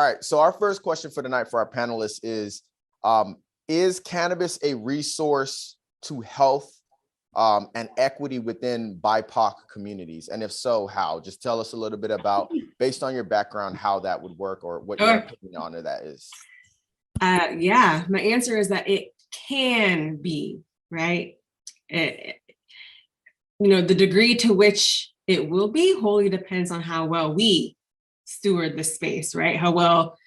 right. So our first question for tonight for our panelists is cannabis a resource to health and equity within BIPOC communities? And if so, how? Just tell us a little bit about, based on your background, how that would work or what your opinion on that is. Yeah, my answer is that it can be, right? The degree to which it will be wholly depends on how well we steward the space, right? How well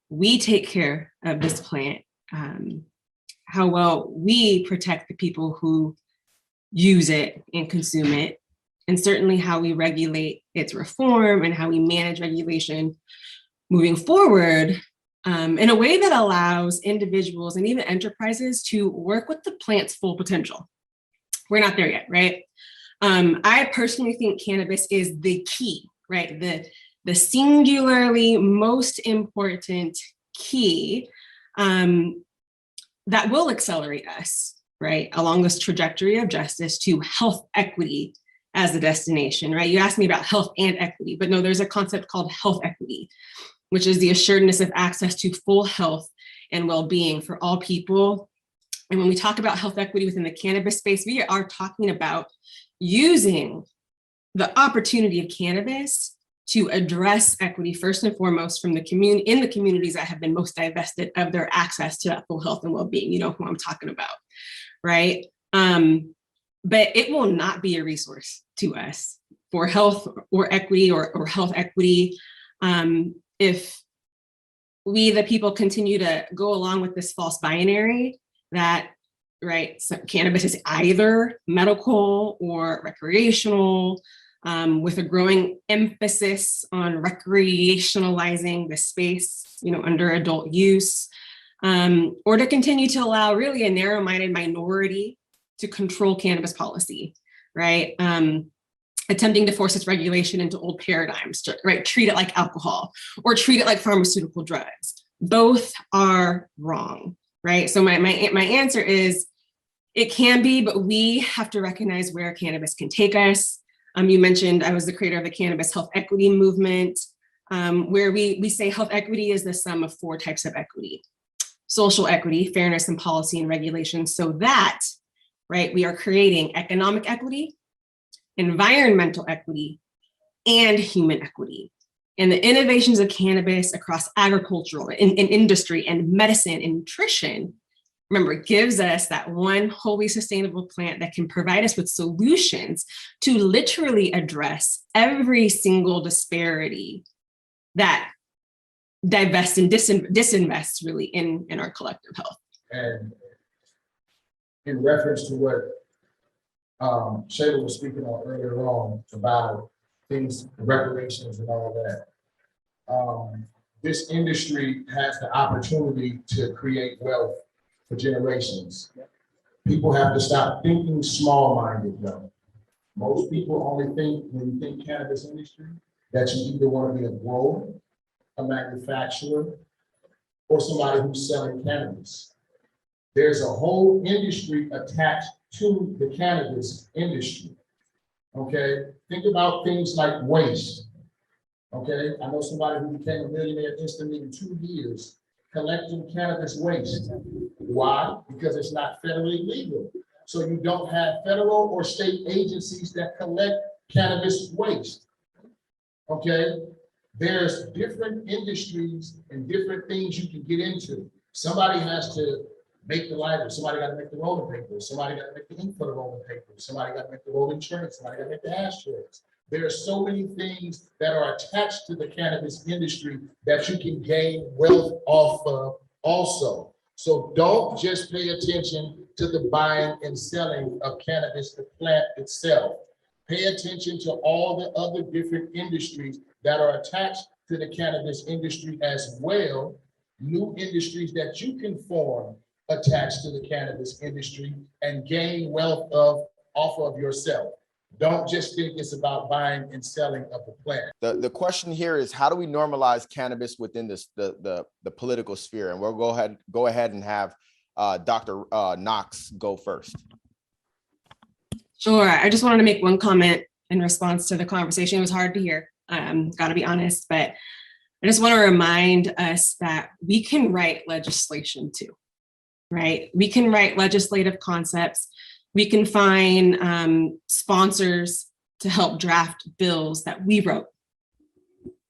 we take care of this plant, how well we protect the people who use it and consume it, and certainly how we regulate its reform and how we manage regulation moving forward in a way that allows individuals and even enterprises to work with the plant's full potential. We're not there yet, right? I personally think cannabis is the key, right? The singularly most important key that will accelerate us, right, along this trajectory of justice to health equity as a destination, right? You asked me about health and equity, but no, there's a concept called health equity, which is the assuredness of access to full health and well-being for all people. And when we talk about health equity within the cannabis space, we are talking about using the opportunity of cannabis to address equity first and foremost from the community in the communities that have been most divested of their access to that full health and well-being. You know who I'm talking about, right? But it will not be a resource to us for health or equity or health equity if we, the people, continue to go along with this false binary that, right, so cannabis is either medical or recreational, with a growing emphasis on recreationalizing the space, under adult use, or to continue to allow really a narrow-minded minority to control cannabis policy, right? Attempting to force its regulation into old paradigms, right? Treat it like alcohol or treat it like pharmaceutical drugs. Both are wrong, right? So my answer is it can be, but we have to recognize where cannabis can take us. You mentioned I was the creator of the cannabis health equity movement, where we say health equity is the sum of 4 types of equity: social equity, fairness in policy and regulation, so that, right, we are creating economic equity, environmental equity, and human equity. And the innovations of cannabis across agricultural and industry and medicine and nutrition, remember, it gives us that one wholly sustainable plant that can provide us with solutions to literally address every single disparity that divests and disinvests really in our collective health. And in reference to what Shelagh was speaking on earlier on about things, reparations and all that, this industry has the opportunity to create wealth for generations. People have to stop thinking small-minded, though. Most people only think, when you think cannabis industry, that you either want to be a grower, a manufacturer, or somebody who's selling cannabis. There's a whole industry attached to the cannabis industry, okay? Think about things like waste, okay? I know somebody who became a millionaire instantly in 2 years collecting cannabis waste. Why? Because it's not federally legal. So you don't have federal or state agencies that collect cannabis waste, okay? There's different industries and different things you can get into. Somebody has to make the lighter, somebody got to make the rolling paper, somebody got to make the ink for the rolling paper, somebody got to make the rolling trays, somebody got to make the ashtrays. There are so many things that are attached to the cannabis industry that you can gain wealth off of also. So don't just pay attention to the buying and selling of cannabis, the plant itself. Pay attention to all the other different industries that are attached to the cannabis industry as well, new industries that you can form attached to the cannabis industry and gain wealth off of yourself. Don't just think it's about buying and selling of the plant. The question here is, how do we normalize cannabis within the political sphere? And we'll go ahead and have Dr. Knox go first. Sure. I just wanted to make one comment in response to the conversation. It was hard to hear, got to be honest, but I just want to remind us that we can write legislation too, right? We can write legislative concepts. We can find sponsors to help draft bills that we wrote.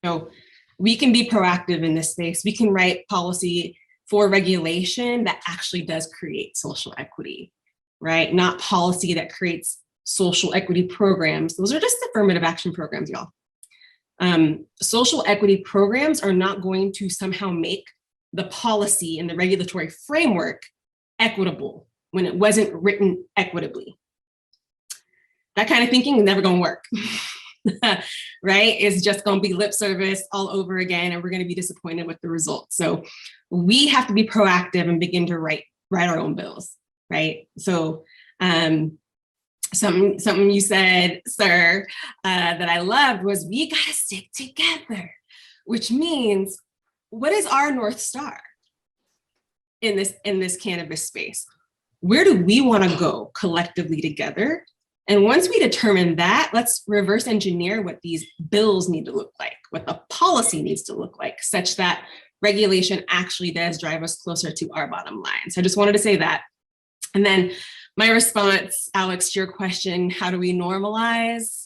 So we can be proactive in this space. We can write policy for regulation that actually does create social equity, right? Not policy that creates social equity programs. Those are just affirmative action programs, y'all. Social equity programs are not going to somehow make the policy and the regulatory framework equitable when it wasn't written equitably. That kind of thinking is never going to work, right? It's just going to be lip service all over again, and we're going to be disappointed with the results. So we have to be proactive and begin to write our own bills, right? So something you said, sir, that I loved was we got to stick together, which means what is our North Star in this cannabis space? Where do we want to go collectively together? And once we determine that, let's reverse engineer what these bills need to look like, what the policy needs to look like, such that regulation actually does drive us closer to our bottom line. So I just wanted to say that. And then my response, Alex, to your question, how do we normalize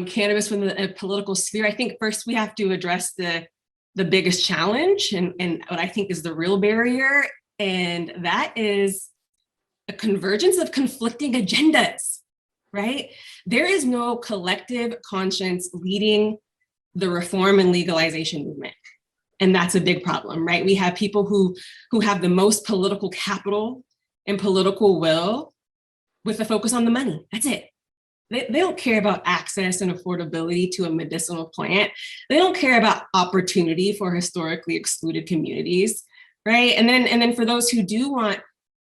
cannabis within a political sphere? I think first we have to address the biggest challenge and what I think is the real barrier, and that is a convergence of conflicting agendas, right? There is no collective conscience leading the reform and legalization movement. And that's a big problem, right? We have people who have the most political capital and political will with a focus on the money. That's it. They don't care about access and affordability to a medicinal plant. They don't care about opportunity for historically excluded communities, right? And then for those who do want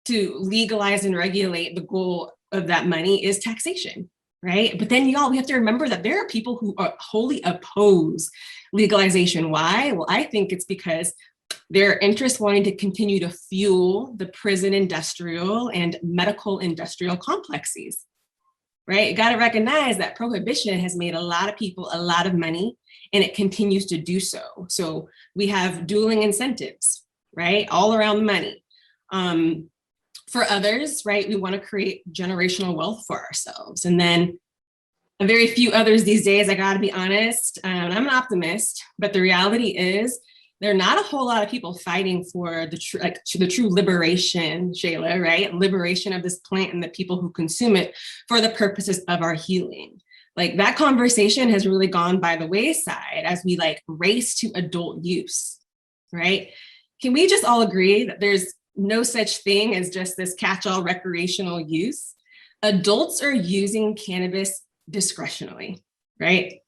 to legalize and regulate, the goal of that money is taxation, right? But then y'all, we have to remember that there are people who are wholly oppose legalization. Why? Well, I think it's because their interest wanting to continue to fuel the prison industrial and medical industrial complexes, right? You got to recognize that prohibition has made a lot of people a lot of money, and it continues to do so. So we have dueling incentives, right? All around the money. For others, right, we want to create generational wealth for ourselves. And then a very few others these days, I got to be honest, I'm an optimist, but the reality is there are not a whole lot of people fighting for the true liberation, Shelagh, right? Liberation of this plant and the people who consume it for the purposes of our healing. Like that conversation has really gone by the wayside as we race to adult use, right? Can we just all agree that there's no such thing as just this catch-all recreational use? Adults are using cannabis discretionally, right?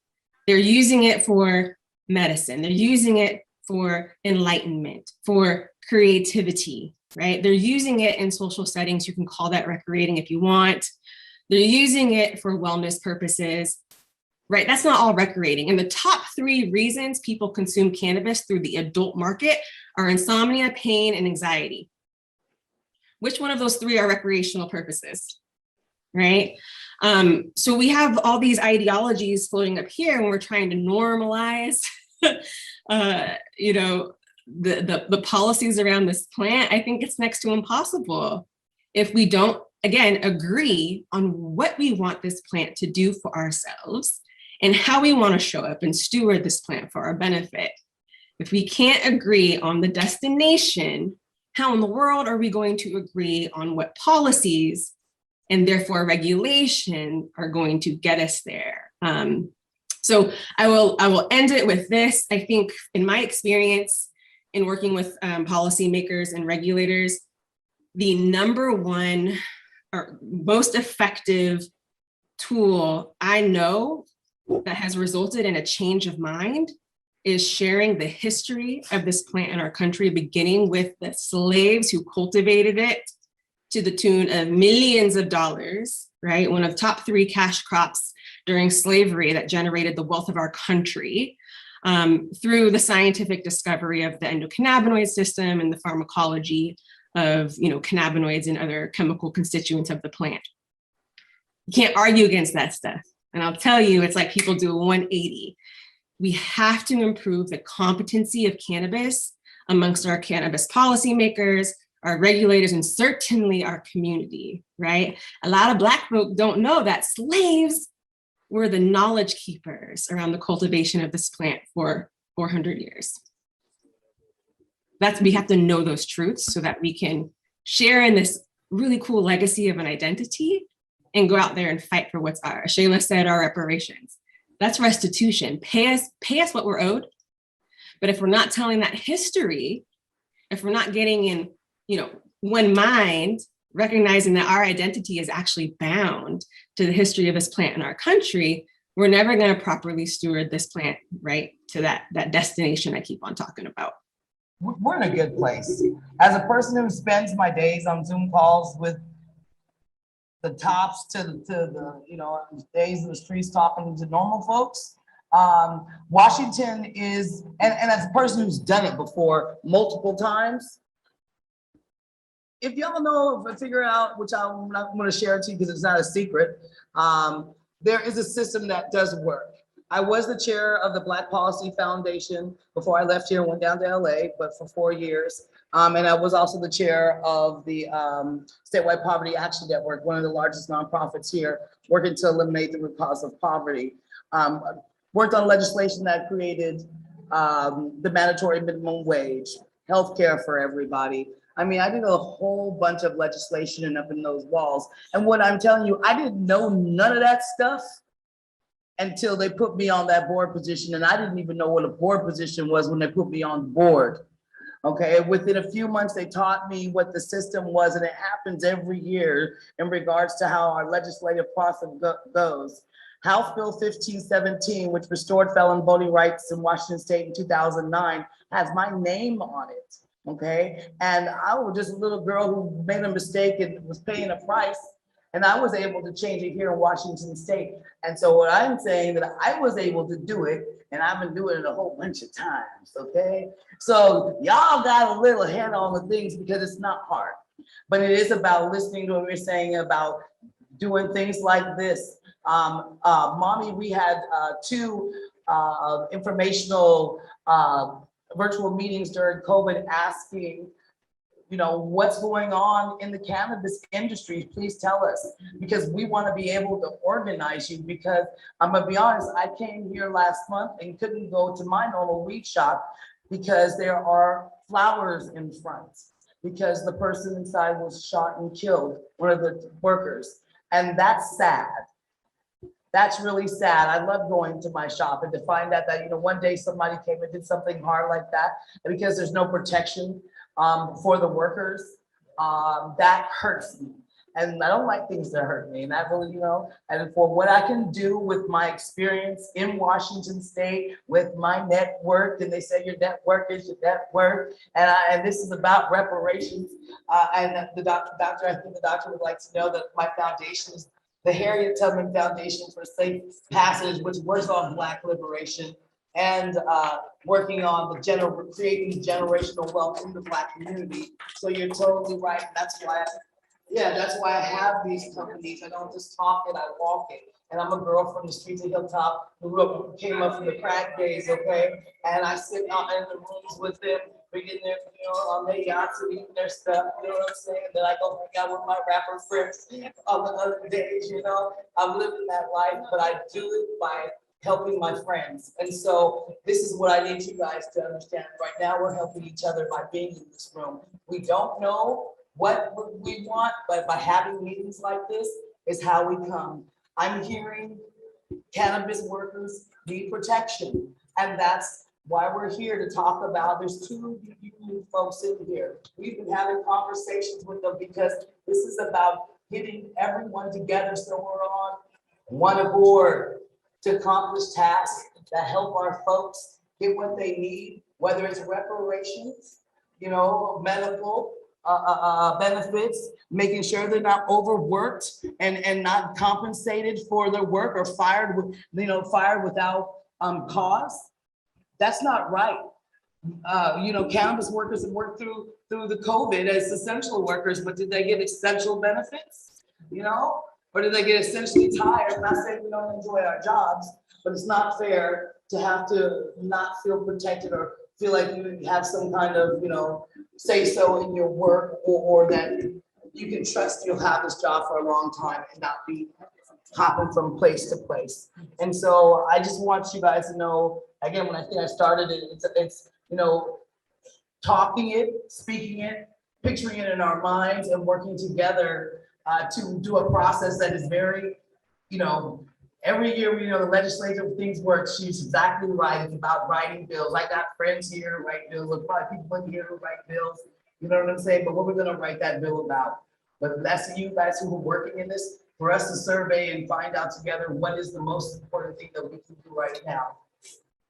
They're using it for medicine. They're using it for enlightenment, for creativity, right? They're using it in social settings. You can call that recreating if you want. They're using it for wellness purposes, right? That's not all recreating. And the top 3 reasons people consume cannabis through the adult market are insomnia, pain, and anxiety. Which one of those 3 are recreational purposes, right? So we have all these ideologies floating up here, and we're trying to normalize the policies around this plant. I think it's next to impossible if we don't, again, agree on what we want this plant to do for ourselves and how we want to show up and steward this plant for our benefit. If we can't agree on the destination, how in the world are we going to agree on what policies and therefore regulation are going to get us there? So I will end it with this. I think in my experience in working with policymakers and regulators, the number one or most effective tool I know that has resulted in a change of mind is sharing the history of this plant in our country, beginning with the slaves who cultivated it to the tune of millions of dollars, right? One of the top 3 cash crops during slavery that generated the wealth of our country, through the scientific discovery of the endocannabinoid system and the pharmacology of cannabinoids and other chemical constituents of the plant. You can't argue against that stuff. And I'll tell you, it's like people do a 180. We have to improve the competency of cannabis amongst our cannabis policymakers, our regulators, and certainly our community, right? A lot of Black folk don't know that slaves were the knowledge keepers around the cultivation of this plant for 400 years. We have to know those truths so that we can share in this really cool legacy of an identity and go out there and fight for what's ours. Shelagh said our reparations. That's restitution. Pay us what we're owed. But if we're not telling that history, if we're not getting in, one mind, recognizing that our identity is actually bound to the history of this plant in our country, we're never going to properly steward this plant right to that destination I keep on talking about. We're in a good place. As a person who spends my days on Zoom calls with the tops to the days in the streets talking to normal folks, Washington is, and as a person who's done it before multiple times, if y'all know, if I figure out, which I'm not going to share it to you because it's not a secret, there is a system that does work. I was the chair of the Black Policy Foundation before I left here and went down to LA, but for 4 years. And I was also the chair of the Statewide Poverty Action Network, one of the largest nonprofits here, working to eliminate the root cause of poverty. Worked on legislation that created the mandatory minimum wage, healthcare for everybody. I mean, I did a whole bunch of legislation and up in those walls. And what I'm telling you, I didn't know none of that stuff until they put me on that board position. And I didn't even know what a board position was when they put me on the board. Okay, within a few months, they taught me what the system was, and it happens every year in regards to how our legislative process goes. House Bill 1517, which restored felon voting rights in Washington State in 2009, has my name on it. Okay, and I was just a little girl who made a mistake and was paying a price, and I was able to change it here in Washington State. And so what I'm saying that I was able to do it, and I've been doing it a whole bunch of times, okay? So y'all got a little head on the things because it's not hard, but it is about listening to what we're saying about doing things like this. Mommy, we had 2 informational virtual meetings during COVID asking, what's going on in the cannabis industry, please tell us, because we want to be able to organize you. Because I'm gonna be honest, I came here last month and couldn't go to my normal weed shop because there are flowers in front, because the person inside was shot and killed, one of the workers. And that's sad. That's really sad. I love going to my shop and to find out that, one day somebody came and did something hard like that, and because there's no protection for the workers, that hurts me. And I don't like things that hurt me. And that really, and for what I can do with my experience in Washington State, with my network, and they say your network is your net worth. And this is about reparations. And the doctor, I think the doctor would like to know that my foundation is the Harriet Tubman Foundation for Safe Passage, which works on Black liberation and working on the creating generational wealth in the Black community. So you're totally right. That's why I have these companies. I don't just talk it, I walk it. And I'm a girl from the streets of Hilltop who came up from the crack days, okay? And I sit out in the rooms with them, bringing their, on their yachts and eating their stuff, you know what I'm saying? Then I go hang out with my rapper friends on the other days, I'm living that life, but I do it by helping my friends. And so this is what I need you guys to understand. Right now, we're helping each other by being in this room. We don't know what we want, but by having meetings like this is how we come. I'm hearing cannabis workers need protection, and that's why we're here to talk about. There's 2 union folks in here. We've been having conversations with them because this is about getting everyone together so we're on one accord to accomplish tasks that help our folks get what they need, whether it's reparations, medical benefits, making sure they're not overworked and not compensated for their work, or fired without cause. That's not right. Cannabis workers have worked through the COVID as essential workers, but did they get essential benefits? Or did they get essentially tired? I'm not saying we don't enjoy our jobs, but it's not fair to have to not feel protected or feel like you have some kind of, say so in your work, or that you can trust you'll have this job for a long time and not be hopping from place to place. And so I just want you guys to know, again, when I think I started it, it's talking it, speaking it, picturing it in our minds, and working together to do a process that is very, every year, the legislative things work. She's exactly right. It's about writing bills. I got friends here who write bills. There's probably people in here who write bills. You know what I'm saying? But what we're going to write that bill about. But that's you guys who are working in this, for us to survey and find out together what is the most important thing that we can do right now.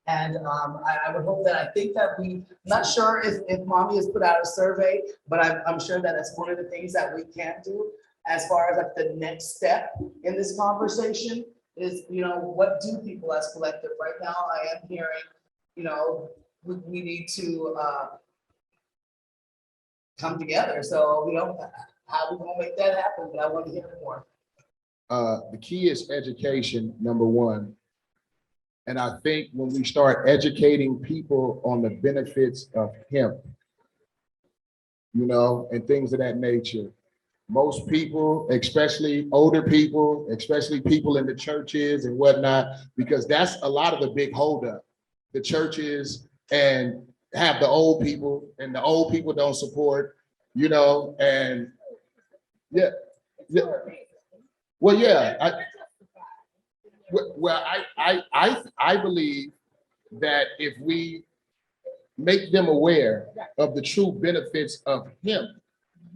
And I would hope that, I think that I'm not sure if Mommy has put out a survey, but I'm sure that that's one of the things that we can do as far as like the next step in this conversation is, what do people as collective? Right now, I am hearing, we need to come together. So, how we gonna make that happen? But I want to hear more. The key is education, number one. And I think when we start educating people on the benefits of hemp, and things of that nature, most people, especially older people, especially people in the churches and whatnot, because that's a lot of the big holdup. The churches and have the old people, and the old people don't support, and yeah. Well, yeah, I believe that if we make them aware of the true benefits of hemp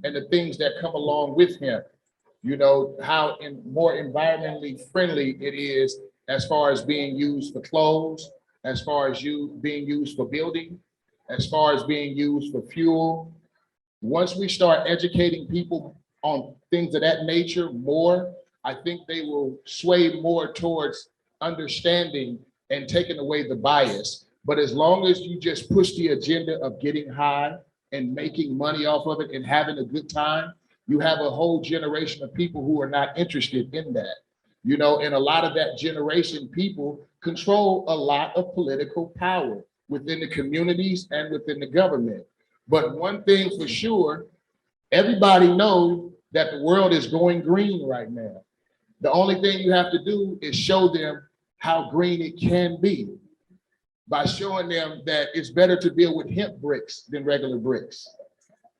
and the things that come along with hemp, how more environmentally friendly it is as far as being used for clothes, as far as being used for building, as far as being used for fuel. Once we start educating people on things of that nature more, I think they will sway more towards understanding and taking away the bias. But as long as you just push the agenda of getting high and making money off of it and having a good time, you have a whole generation of people who are not interested in that. And a lot of that generation people control a lot of political power within the communities and within the government. But one thing for sure, everybody knows that the world is going green right now. The only thing you have to do is show them how green it can be by showing them that it's better to build with hemp bricks than regular bricks.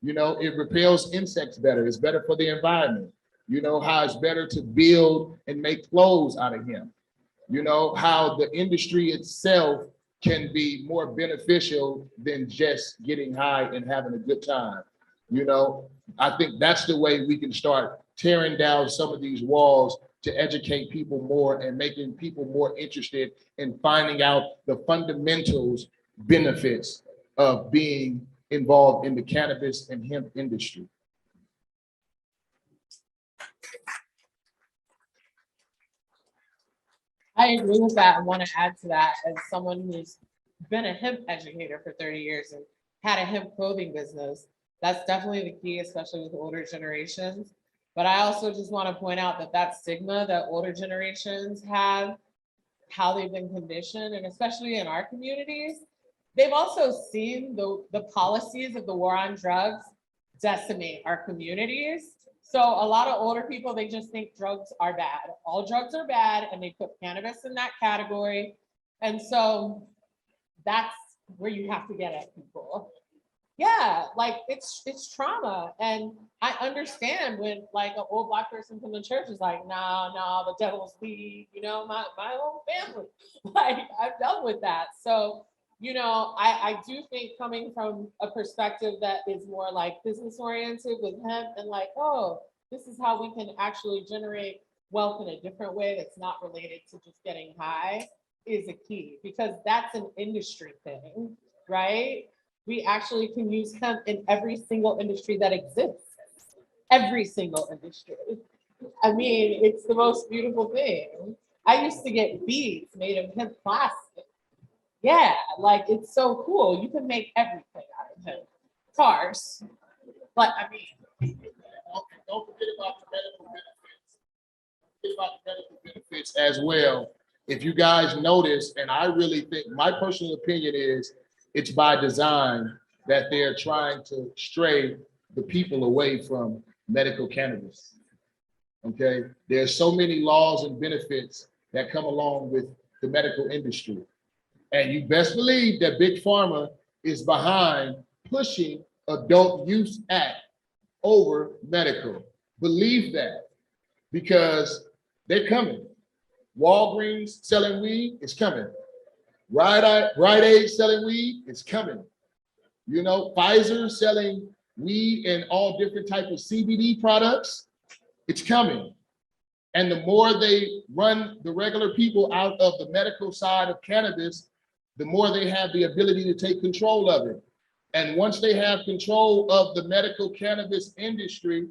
It repels insects better. It's better for the environment. How it's better to build and make clothes out of hemp. How the industry itself can be more beneficial than just getting high and having a good time. I think that's the way we can start tearing down some of these walls to educate people more and making people more interested in finding out the fundamentals benefits of being involved in the cannabis and hemp industry. I agree with that. I want to add to that as someone who's been a hemp educator for 30 years and had a hemp clothing business. That's definitely the key, especially with older generations. But I also just want to point out that stigma that older generations have, how they've been conditioned, and especially in our communities, they've also seen the policies of the war on drugs decimate our communities. So a lot of older people, they just think drugs are bad. All drugs are bad, and they put cannabis in that category. And so that's where you have to get at people. Yeah, like it's trauma. And I understand when like an old Black person from the church is like, no, the devil's weed, my whole family. Like I've dealt with that. So, I do think coming from a perspective that is more like business oriented with hemp and like, oh, this is how we can actually generate wealth in a different way that's not related to just getting high is a key, because that's an industry thing, right? We actually can use hemp in every single industry that exists. Every single industry. I mean, it's the most beautiful thing. I used to get beads made of hemp plastic. Yeah, like it's so cool. You can make everything out of hemp. Cars. But I mean, don't forget about the medical benefits. Forget about the medical benefits as well. If you guys notice, and I really think, my personal opinion is, it's by design that they're trying to stray the people away from medical cannabis. Okay, there's so many laws and benefits that come along with the medical industry. And you best believe that Big Pharma is behind pushing adult use act over medical. Believe that, because they're coming. Walgreens selling weed is coming. Rite Aid selling weed is coming. You know, Pfizer selling weed and all different types of CBD products, it's coming. And the more they run the regular people out of the medical side of cannabis, the more they have the ability to take control of it. And once they have control of the medical cannabis industry,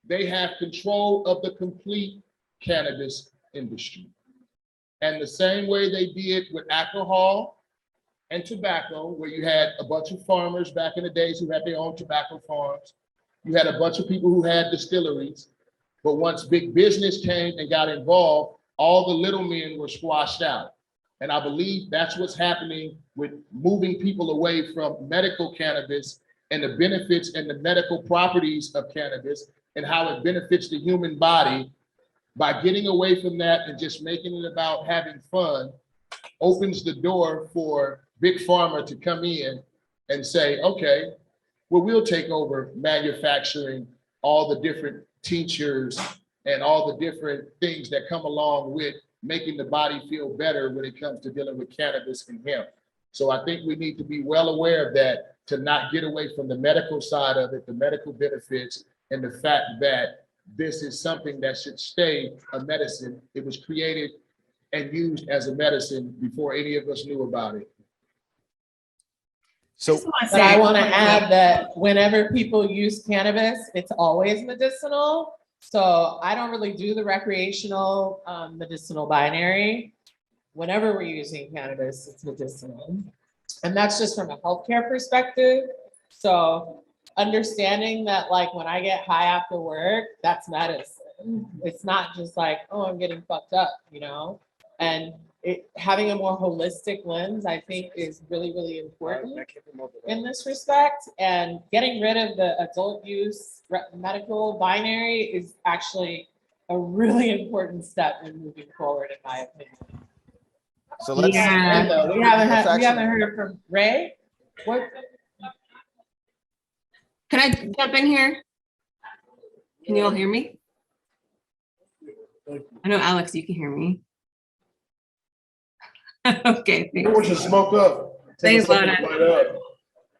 they have control of the complete cannabis industry. And the same way they did with alcohol and tobacco, where you had a bunch of farmers back in the days who had their own tobacco farms. You had a bunch of people who had distilleries. But once big business came and got involved, all the little men were squashed out. And I believe that's what's happening with moving people away from medical cannabis and the benefits and the medical properties of cannabis and how it benefits the human body. By getting away from that and just making it about having fun, opens the door for Big Pharma to come in and say, okay, well, we'll take over manufacturing all the different tinctures and all the different things that come along with making the body feel better when it comes to dealing with cannabis and hemp. So I think we need to be well aware of that, to not get away from the medical side of it, the medical benefits, and the fact that this is something that should stay a medicine. It was created and used as a medicine before any of us knew about it. So, But I want to add that whenever people use cannabis, it's always medicinal. So I don't really do the recreational medicinal binary. Whenever we're using cannabis, it's medicinal. And that's just from a healthcare perspective. So understanding that, like, when I get high after work, that's medicine. It's not just like, oh, I'm getting fucked up, you know? And having a more holistic lens, I think, is really, really important in this respect. And getting rid of the adult use medical binary is actually a really important step in moving forward, in my opinion. so let's. Yeah. We haven't heard from Ray. What? Can I jump in here? Can you all hear me? I know, Alex, you can hear me. Okay, I want you to smoke up. Say Take a second loud. to light up.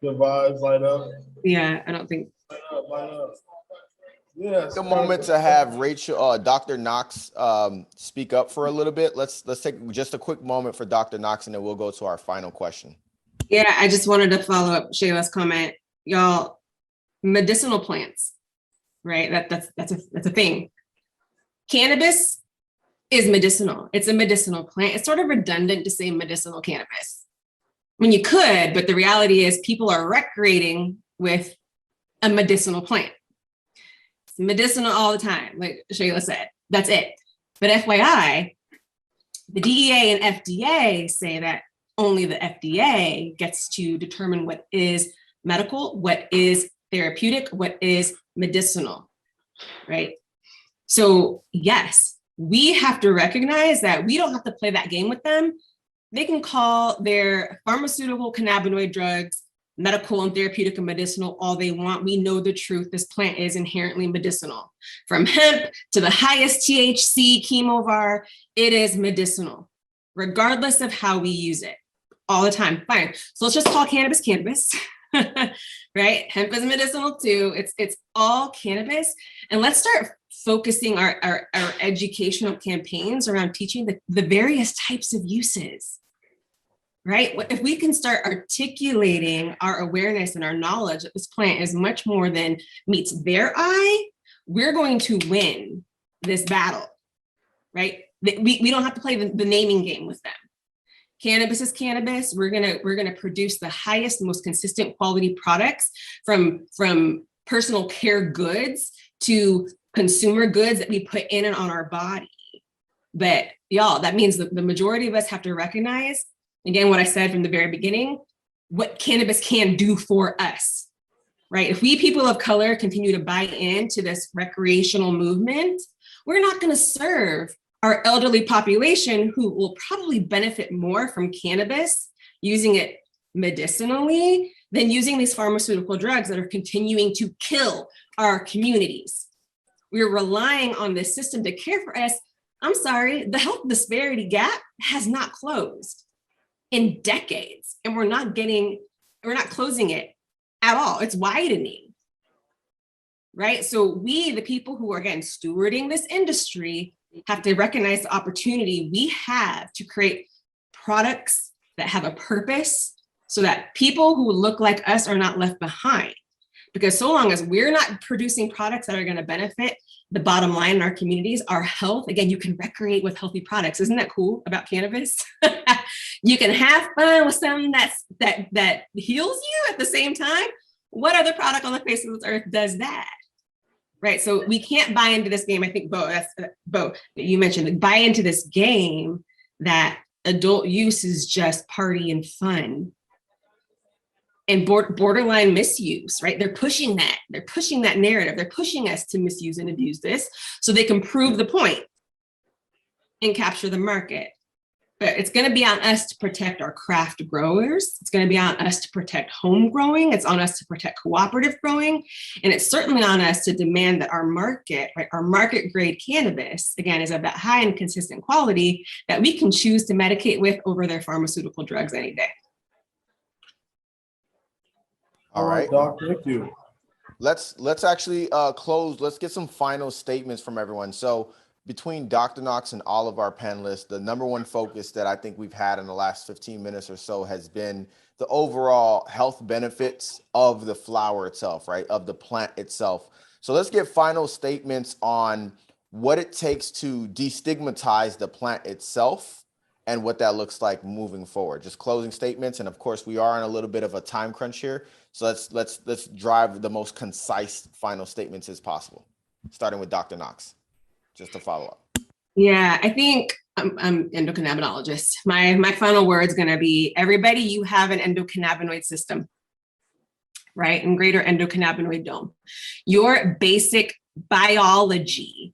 Good vibes, light up. Yeah, I don't think. Light up, light up. Yes. A moment to have Rachel, Dr. Knox, speak up for a little bit. Let's take just a quick moment for Dr. Knox, and then we'll go to our final question. Yeah, I just wanted to follow up Sheila's comment. Y'all, medicinal plants, right? That's a thing. Cannabis is medicinal. It's a medicinal plant. It's sort of redundant to say medicinal cannabis. I mean, you could, but the reality is people are recreating with a medicinal plant. It's medicinal all the time, like Shelagh said. That's it. But FYI, the DEA and FDA say that only the FDA gets to determine what is medical, what is therapeutic, what is medicinal, right? So yes, we have to recognize that we don't have to play that game with them. They can call their pharmaceutical cannabinoid drugs medical and therapeutic and medicinal all they want. We know the truth. This plant is inherently medicinal. From hemp to the highest THC chemovar, it is medicinal, regardless of how we use it, all the time. Fine. So let's just call cannabis cannabis, right? Hemp is medicinal too. It's all cannabis. And let's start focusing our educational campaigns around teaching the various types of uses, right? If we can start articulating our awareness and our knowledge that this plant is much more than meets their eye, we're going to win this battle, right? We don't have to play the naming game with them. Cannabis is cannabis. We're gonna produce the highest, most consistent quality products from personal care goods to consumer goods that we put in and on our body, But y'all, that means that the majority of us have to recognize, again, what I said from the very beginning, what cannabis can do for us, right? If we people of color continue to buy into this recreational movement, we're not going to serve our elderly population who will probably benefit more from cannabis, using it medicinally, than using these pharmaceutical drugs that are continuing to kill our communities. We're relying on this system to care for us. I'm sorry, the health disparity gap has not closed in decades, and we're not closing it at all. It's widening, right? So we, the people who are, again, stewarding this industry, have to recognize the opportunity we have to create products that have a purpose so that people who look like us are not left behind. Because so long as we're not producing products that are going to benefit the bottom line in our communities, our health, again, you can recreate with healthy products. Isn't that cool about cannabis? You can have fun with something that heals you at the same time. What other product on the face of this earth does that? Right, so we can't buy into this game. I think Bo, you mentioned, like, buy into this game that adult use is just party and fun and borderline misuse, right? They're pushing that. They're pushing that narrative. They're pushing us to misuse and abuse this so they can prove the point and capture the market. But it's going to be on us to protect our craft growers. It's going to be on us to protect home growing. It's on us to protect cooperative growing. And it's certainly on us to demand that our market, right, our market grade cannabis, again, is of that high and consistent quality that we can choose to medicate with over their pharmaceutical drugs any day. All right, Doc, thank you. Let's actually close. Let's get some final statements from everyone. So between Dr. Knox and all of our panelists, the number one focus that I think we've had in the last 15 minutes or so has been the overall health benefits of the flower itself, right? Of the plant itself. So let's get final statements on what it takes to destigmatize the plant itself and what that looks like moving forward. Just closing statements. And of course, we are on a little bit of a time crunch here. So let's drive the most concise final statements as possible, starting with Dr. Knox. Just to follow up. Yeah, I think I'm endocannabinoologist. My final word is going to be, everybody, you have an endocannabinoid system, right? And greater endocannabinoid dome. Your basic biology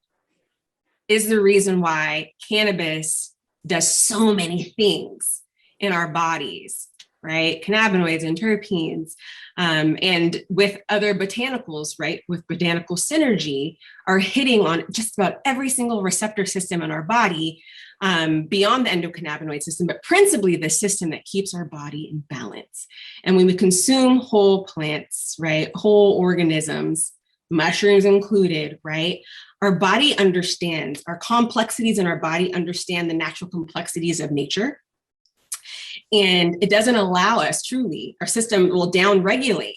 is the reason why cannabis does so many things in our bodies, right? Cannabinoids and terpenes, and with other botanicals, right? With botanical synergy, are hitting on just about every single receptor system in our body, beyond the endocannabinoid system, but principally the system that keeps our body in balance. And when we consume whole plants, right? Whole organisms, mushrooms included, right? Our body understands, our complexities in our body understand the natural complexities of nature. And it doesn't allow us, truly, our system will down-regulate,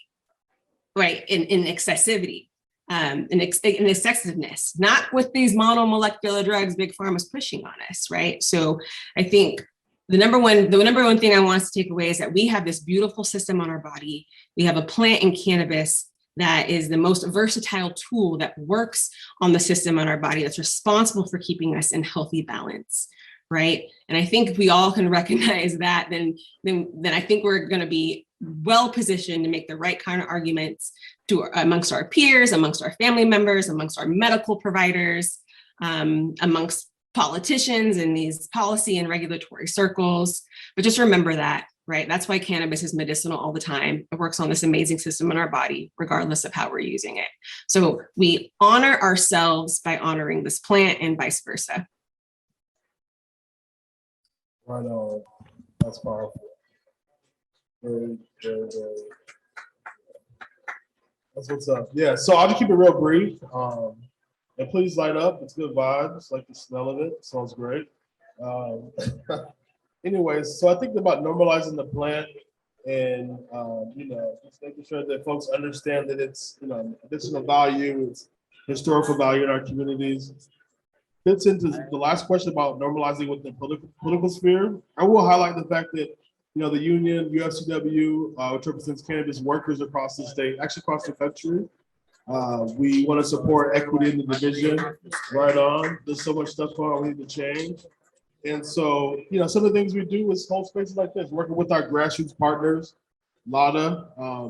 right, in excessivity, in excessiveness, not with these monomolecular drugs Big Pharma's pushing on us, right? So I think the number one thing I want us to take away is that we have this beautiful system on our body. We have a plant in cannabis that is the most versatile tool that works on the system on our body, that's responsible for keeping us in healthy balance. Right. And I think if we all can recognize that, then I think we're going to be well positioned to make the right kind of arguments amongst our peers, amongst our family members, amongst our medical providers, amongst politicians in these policy and regulatory circles. But just remember that, right? That's why cannabis is medicinal all the time. It works on this amazing system in our body, regardless of how we're using it. So we honor ourselves by honoring this plant and vice versa. Right on. That's powerful. Very, very, very. That's what's up. Yeah, so I'll just keep it real brief. And please light up. It's good vibes. Like the smell of it. Sounds great. Anyways, so I think about normalizing the plant and, just making sure that folks understand that it's, additional value, it's historical value in our communities. Fits into the last question about normalizing with the political sphere. I will highlight the fact that, the union, UFCW, which represents cannabis workers across the state, actually across the country, We want to support equity in the division. Right on. There's so much stuff going on we need to change. And so, some of the things we do is hold spaces like this, working with our grassroots partners, Lada, I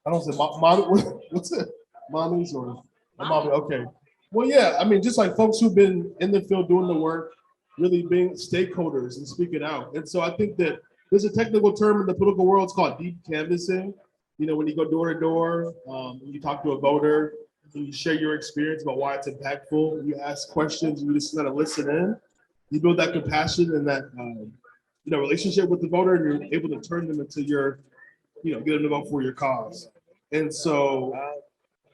don't say mommy, what's it? Mommies or mommy? Okay. Well, yeah, I mean, just like folks who've been in the field doing the work, really being stakeholders and speaking out. And so I think that there's a technical term in the political world, it's called deep canvassing. When you go door to door, you talk to a voter, and you share your experience about why it's impactful, you ask questions, you just kind of listen in, you build that compassion and that relationship with the voter, and you're able to turn them into your, get them to vote for your cause. And so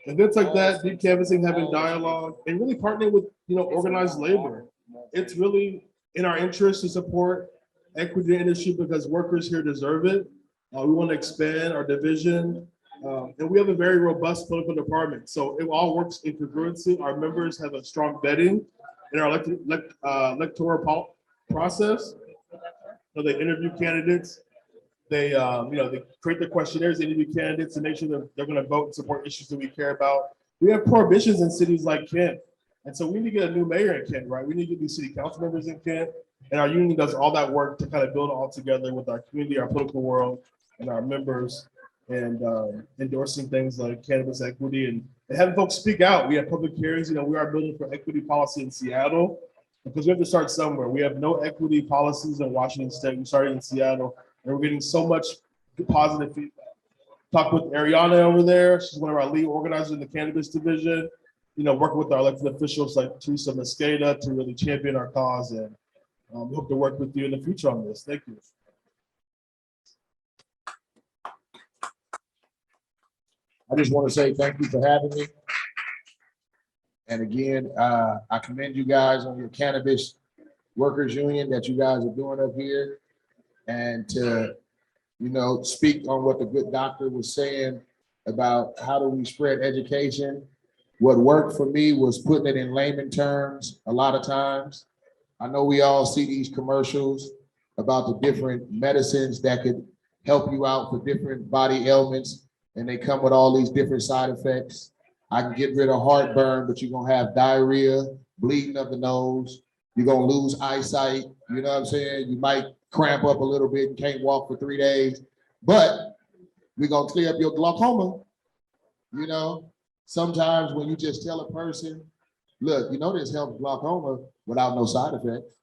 events like that, deep canvassing, having dialogue, and really partnering with organized labor. It's really in our interest to support equity in the industry because workers here deserve it. We want to expand our division, and we have a very robust political department. So it all works in congruency. Our members have a strong vetting in our electoral process. So they interview candidates. They create the questionnaires, interview candidates to make sure that they're going to vote and support issues that we care about. We have prohibitions in cities like Kent. And so we need to get a new mayor in Kent, right? We need to get new city council members in Kent. And our union does all that work to kind of build it all together with our community, our political world, and our members, and endorsing things like cannabis equity and having folks speak out. We have public hearings. We are building for equity policy in Seattle because we have to start somewhere. We have no equity policies in Washington State. We started in Seattle, and we're getting so much positive feedback. Talked with Ariana over there. She's one of our lead organizers in the cannabis division. Working with our elected officials like Teresa Mosqueda to really champion our cause, and we hope to work with you in the future on this. Thank you. I just want to say thank you for having me. And again, I commend you guys on your cannabis workers union that you guys are doing up here, and to speak on what the good doctor was saying about how do we spread education. What worked for me was putting it in layman terms a lot of times. I know we all see these commercials about the different medicines that could help you out for different body ailments, and they come with all these different side effects. I can get rid of heartburn, but you're gonna have diarrhea, bleeding of the nose, you're gonna lose eyesight, you know what I'm saying? You might cramp up a little bit and can't walk for 3 days, but we're gonna clear up your glaucoma. Sometimes when you just tell a person, look, this helps glaucoma without no side effects.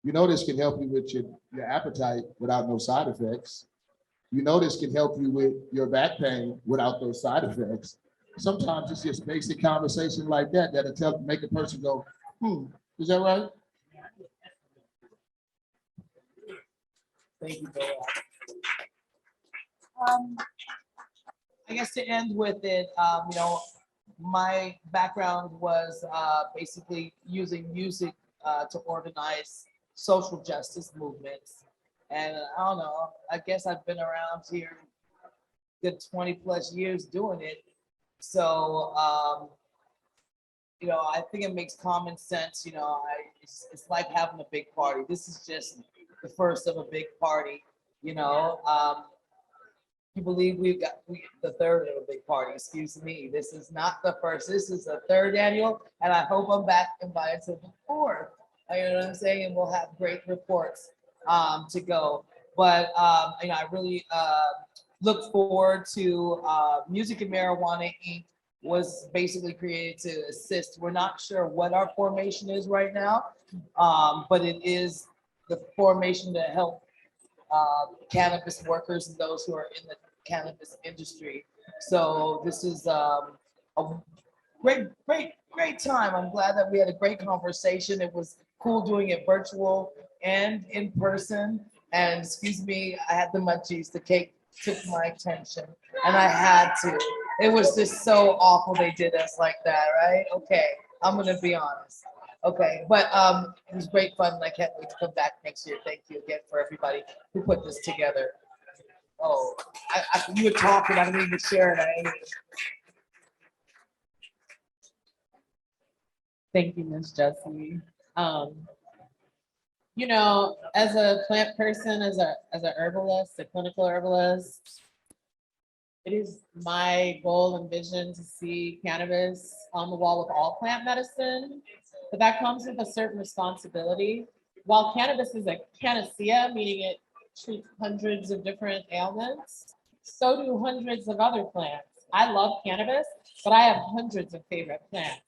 This can help you with your appetite without no side effects. This can help you with your back pain without those side effects. Sometimes it's just basic conversation like that that'll make a person go, is that right? Thank you, Bo Roc. I guess to end with it, my background was basically using music to organize social justice movements. And I don't know, I guess I've been around here good 20 plus years doing it. So, I think it makes common sense. It's like having a big party. This is just the first of a big party, You believe we've got the third of a big party, excuse me. This is not the first, this is the third annual, and I hope I'm back invited to the fourth. You know what I'm saying? And we'll have great reports to go. But I really look forward to Music and Marijuana Inc. was basically created to assist. We're not sure what our formation is right now, but it is the formation to help cannabis workers and those who are in the cannabis industry. So this is a great time. I'm glad that we had a great conversation. It was cool doing it virtual and in person. And excuse me, I had the munchies. The cake took my attention, and I had to. It was just so awful they did us like that, right? Okay, I'm gonna be honest. Okay, but it was great fun, and I can't wait to come back next year. Thank you again for everybody who put this together. Oh, you were talking, I didn't even share it. Thank you, Ms. Jessie. As a plant person, as a herbalist, a clinical herbalist, It is my goal and vision to see cannabis on the wall with all plant medicine, but that comes with a certain responsibility. While cannabis is a panacea, meaning it treats hundreds of different ailments, so do hundreds of other plants. I love cannabis, but I have hundreds of favorite plants.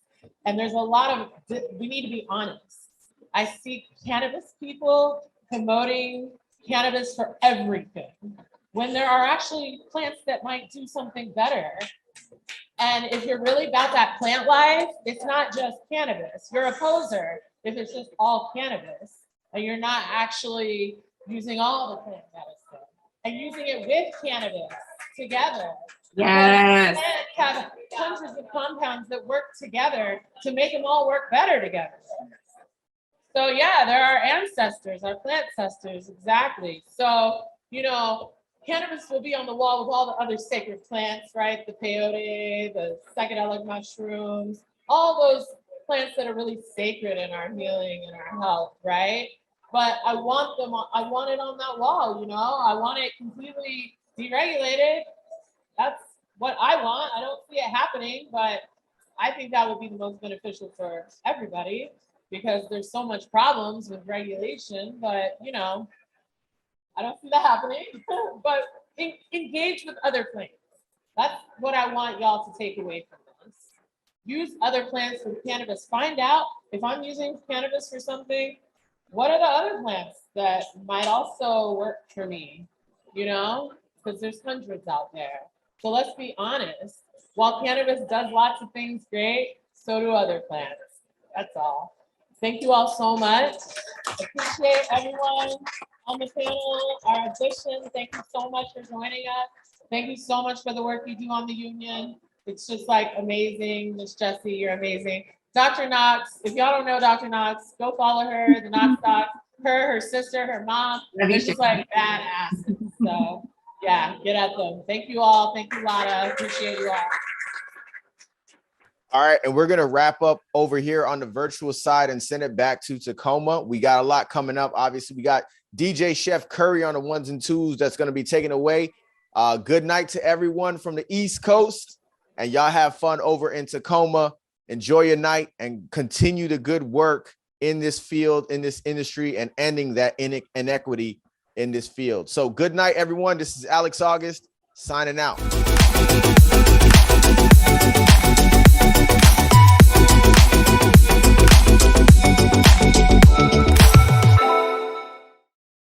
And there's a lot of, we need to be honest. I see cannabis people promoting cannabis for everything, when there are actually plants that might do something better. And if you're really about that plant life, it's not just cannabis. You're a poser if it's just all cannabis and you're not actually using all the plant medicine and using it with cannabis together. Yes. Plants have hundreds of compounds that work together to make them all work better together. So yeah, they're our ancestors, our plant ancestors, exactly. So, you know, cannabis will be on the wall with all the other sacred plants, right? The peyote, the psychedelic mushrooms, all those plants that are really sacred in our healing and our health, right? But I want it on that wall, you know? I want it completely deregulated. That's what I want. I don't see it happening, but I think that would be the most beneficial for everybody because there's so much problems with regulation, but you know, I don't see that happening, but engage with other plants. That's what I want y'all to take away from this. Use other plants for cannabis. Find out if I'm using cannabis for something, what are the other plants that might also work for me, you know? Because there's hundreds out there. So let's be honest. While cannabis does lots of things great, so do other plants. That's all. Thank you all so much. Appreciate everyone on the panel, our audition. Thank you so much for joining us. Thank you so much for the work you do on the union. It's just like amazing. Miss Jessie, you're amazing. Dr. Knox, if y'all don't know Dr. Knox, go follow her, the Knox Doc, her sister, her mom. They're just like badass. So yeah, get at them. Thank you all. Thank you, Lotta. Appreciate you all. All right, and we're gonna wrap up over here on the virtual side and send it back to Tacoma. We got a lot coming up. Obviously, we got DJ Chef Curry on the ones and twos that's gonna be taken away. Good night to everyone from the East Coast, and y'all have fun over in Tacoma. Enjoy your night and continue the good work in this field, in this industry, and ending that inequity in this field. So good night, everyone. This is Alex Auguste signing out.